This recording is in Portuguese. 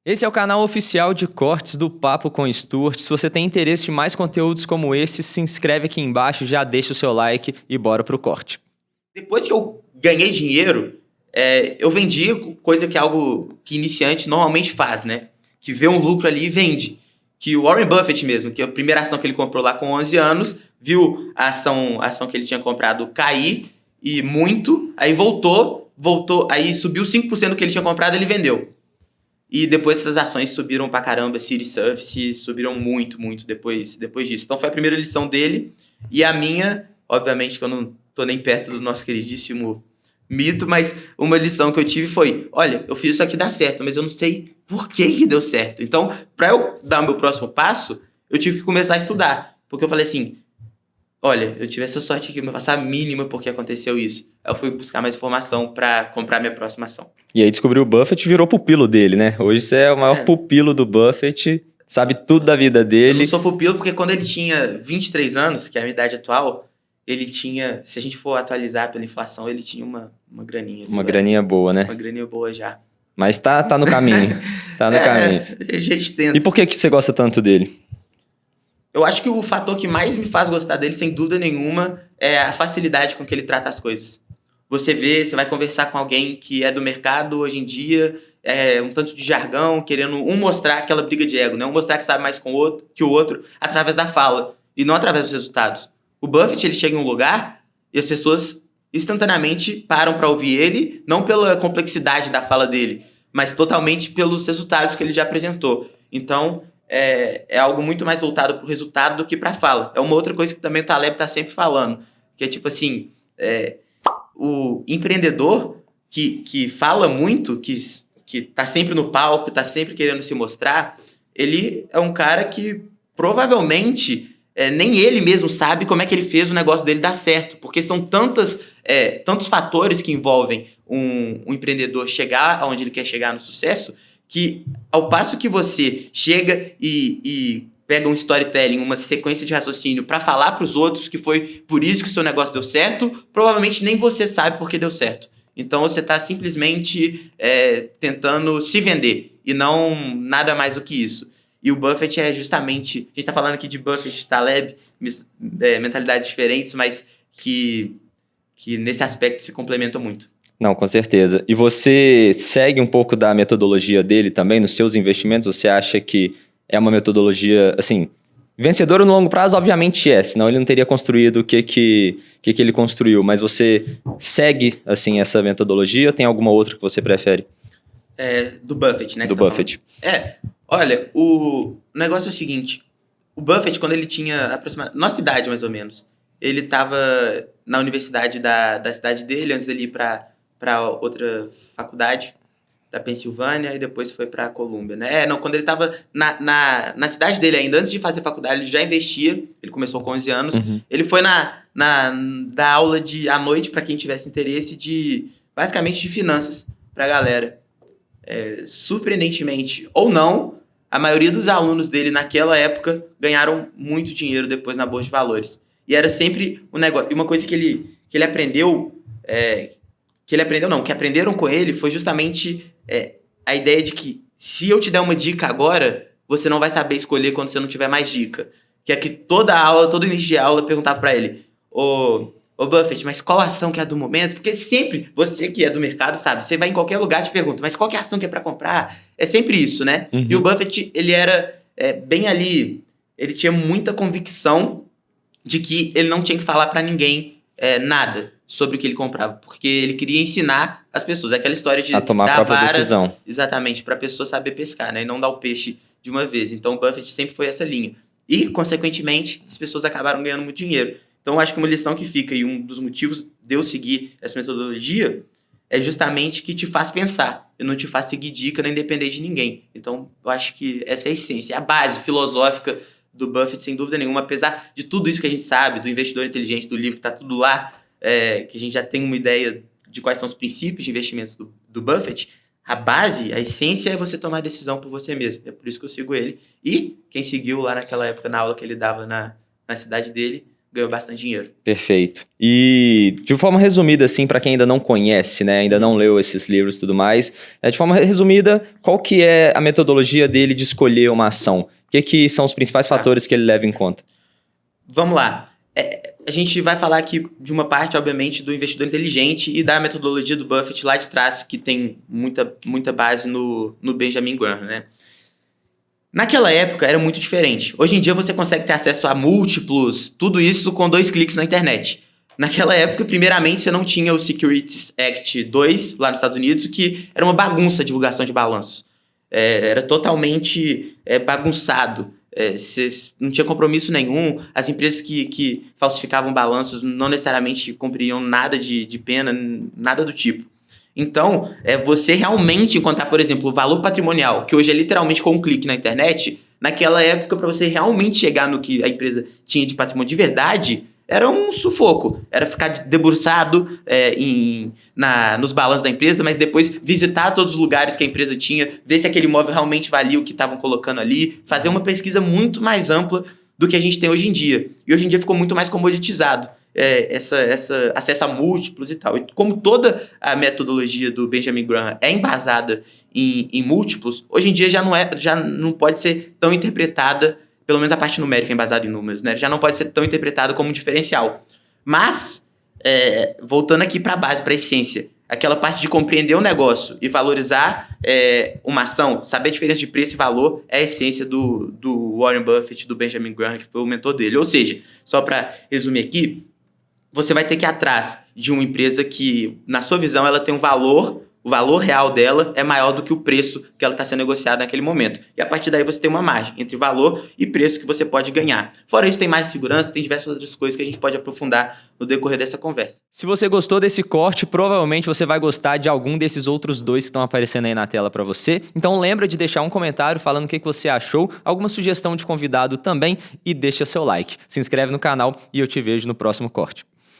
Esse é o canal oficial de cortes do Papo com Stuart. Se você tem interesse em mais conteúdos como esse, se inscreve aqui embaixo, já deixa o seu like e bora pro corte. Depois que eu ganhei dinheiro, eu vendi, coisa que é algo que iniciante normalmente faz, né? Que vê um lucro ali e vende. Que o Warren Buffett mesmo, que a primeira ação que ele comprou lá com 11 anos, viu a ação que ele tinha comprado cair e muito, aí voltou, aí subiu 5% do que ele tinha comprado, ele vendeu. E depois essas ações subiram pra caramba, City Service, subiram muito, muito depois disso. Então foi a primeira lição dele. E a minha, obviamente que eu não tô nem perto do nosso queridíssimo mito, mas uma lição que eu tive foi, olha, eu fiz isso aqui dar certo, mas eu não sei por que deu certo. Então, pra eu dar o meu próximo passo, eu tive que começar a estudar. Porque eu falei assim, olha, eu tive essa sorte aqui, não faço a mínima porque aconteceu isso. Aí eu fui buscar mais informação pra comprar minha próxima ação. E aí descobriu o Buffett e virou pupilo dele, né? Hoje você é o maior pupilo do Buffett, sabe tudo da vida dele. Eu não sou pupilo porque quando ele tinha 23 anos, que é a minha idade atual, ele tinha, se a gente for atualizar pela inflação, ele tinha uma graninha. Uma graninha boa, né? Uma graninha boa já. Mas tá no caminho, tá no caminho. A gente tenta. E por que você gosta tanto dele? Eu acho que o fator que mais me faz gostar dele, sem dúvida nenhuma, é a facilidade com que ele trata as coisas. Você vai conversar com alguém que é do mercado hoje em dia, um tanto de jargão, querendo mostrar aquela briga de ego, né? Mostrar que sabe mais que o outro através da fala e não através dos resultados. O Buffett, ele chega em um lugar e as pessoas instantaneamente param para ouvir ele, não pela complexidade da fala dele, mas totalmente pelos resultados que ele já apresentou. Então, é algo muito mais voltado para o resultado do que para a fala. É uma outra coisa que também o Taleb está sempre falando, que é tipo assim, o empreendedor que fala muito, que tá sempre no palco, tá sempre querendo se mostrar, ele é um cara que provavelmente nem ele mesmo sabe como é que ele fez o negócio dele dar certo, porque são tantos fatores que envolvem um empreendedor chegar aonde ele quer chegar no sucesso, que ao passo que você chega e pega um storytelling, uma sequência de raciocínio para falar para os outros que foi por isso que o seu negócio deu certo, provavelmente nem você sabe por que deu certo. Então você está simplesmente tentando se vender e não nada mais do que isso. E o Buffett é justamente... A gente está falando aqui de Buffett, Taleb, mentalidades diferentes, mas que nesse aspecto se complementam muito. Não, com certeza. E você segue um pouco da metodologia dele também nos seus investimentos? Você acha que é uma metodologia, assim, vencedora no longo prazo? Obviamente senão ele não teria construído o que ele construiu. Mas você segue, assim, essa metodologia ou tem alguma outra que você prefere? Do Buffett, né? Do Buffett. Olha, o negócio é o seguinte. O Buffett, quando ele tinha aproximadamente nossa idade, mais ou menos, ele estava na universidade da cidade dele, antes dele ir para outra faculdade da Pensilvânia, e depois foi para a Colômbia, né? Quando ele estava na cidade dele ainda, antes de fazer faculdade, ele já investia, ele começou com 11 anos, ele foi da aula à noite, para quem tivesse interesse, basicamente de finanças para a galera. Surpreendentemente, ou não, a maioria dos alunos dele naquela época ganharam muito dinheiro depois na Bolsa de Valores. E era sempre um negócio. E uma coisa que ele aprendeu, que aprenderam com ele, foi justamente a ideia de que se eu te der uma dica agora, você não vai saber escolher quando você não tiver mais dica. Que é que todo início de aula eu perguntava para ele, Ô Buffett, mas qual ação que é a do momento? Porque sempre, você que é do mercado sabe, você vai em qualquer lugar e te pergunta, mas qual que é a ação que é para comprar? É sempre isso, né? Uhum. E o Buffett, ele era bem ali, ele tinha muita convicção de que ele não tinha que falar para ninguém nada sobre o que ele comprava, porque ele queria ensinar as pessoas. Aquela história de a tomar a própria decisão. Exatamente, para a pessoa saber pescar, né? E não dar o peixe de uma vez. Então o Buffett sempre foi essa linha. E, consequentemente, as pessoas acabaram ganhando muito dinheiro. Então, eu acho que uma lição que fica, e um dos motivos de eu seguir essa metodologia, é justamente que te faz pensar. E não te faz seguir dica nem depender de ninguém. Então, eu acho que essa é a essência, a base filosófica do Buffett, sem dúvida nenhuma. Apesar de tudo isso que a gente sabe, do Investidor Inteligente, do livro, que está tudo lá, que a gente já tem uma ideia de quais são os princípios de investimentos do Buffett, a base, a essência é você tomar a decisão por você mesmo. É por isso que eu sigo ele. E quem seguiu lá naquela época, na aula que ele dava na cidade dele, ganhou bastante dinheiro. Perfeito. E de forma resumida, assim, para quem ainda não conhece, né, ainda não leu esses livros e tudo mais, de forma resumida, qual que é a metodologia dele de escolher uma ação? O que são os principais fatores que ele leva em conta? Vamos lá. A gente vai falar aqui de uma parte, obviamente, do investidor inteligente e da metodologia do Buffett lá de trás, que tem muita base no Benjamin Graham, né? Naquela época era muito diferente. Hoje em dia você consegue ter acesso a múltiplos, tudo isso com 2 cliques na internet. Naquela época, primeiramente, você não tinha o Securities Act 2 lá nos Estados Unidos, que era uma bagunça a divulgação de balanços. Era totalmente bagunçado. Não tinha compromisso nenhum. As empresas que falsificavam balanços não necessariamente cumpriam nada de pena, nada do tipo. Então, você realmente encontrar, por exemplo, o valor patrimonial, que hoje é literalmente com um clique na internet, naquela época, para você realmente chegar no que a empresa tinha de patrimônio de verdade, era um sufoco. Era ficar debruçado nos balanços da empresa, mas depois visitar todos os lugares que a empresa tinha, ver se aquele imóvel realmente valia o que estavam colocando ali, fazer uma pesquisa muito mais ampla do que a gente tem hoje em dia. E hoje em dia ficou muito mais comoditizado. Acesso a múltiplos e tal. E como toda a metodologia do Benjamin Graham é embasada em múltiplos, hoje em dia já não pode ser tão interpretada, pelo menos a parte numérica é embasada em números, né? Já não pode ser tão interpretada como um diferencial. Mas, voltando aqui para a base, para a essência, aquela parte de compreender o negócio e valorizar uma ação, saber a diferença de preço e valor, é a essência do Warren Buffett, do Benjamin Graham, que foi o mentor dele. Ou seja, só para resumir aqui, você vai ter que ir atrás de uma empresa que, na sua visão, ela tem um valor, o valor real dela é maior do que o preço que ela está sendo negociada naquele momento. E a partir daí você tem uma margem entre valor e preço que você pode ganhar. Fora isso, tem mais segurança, tem diversas outras coisas que a gente pode aprofundar no decorrer dessa conversa. Se você gostou desse corte, provavelmente você vai gostar de algum desses outros 2 que estão aparecendo aí na tela para você. Então lembra de deixar um comentário falando o que você achou, alguma sugestão de convidado também e deixa seu like. Se inscreve no canal e eu te vejo no próximo corte.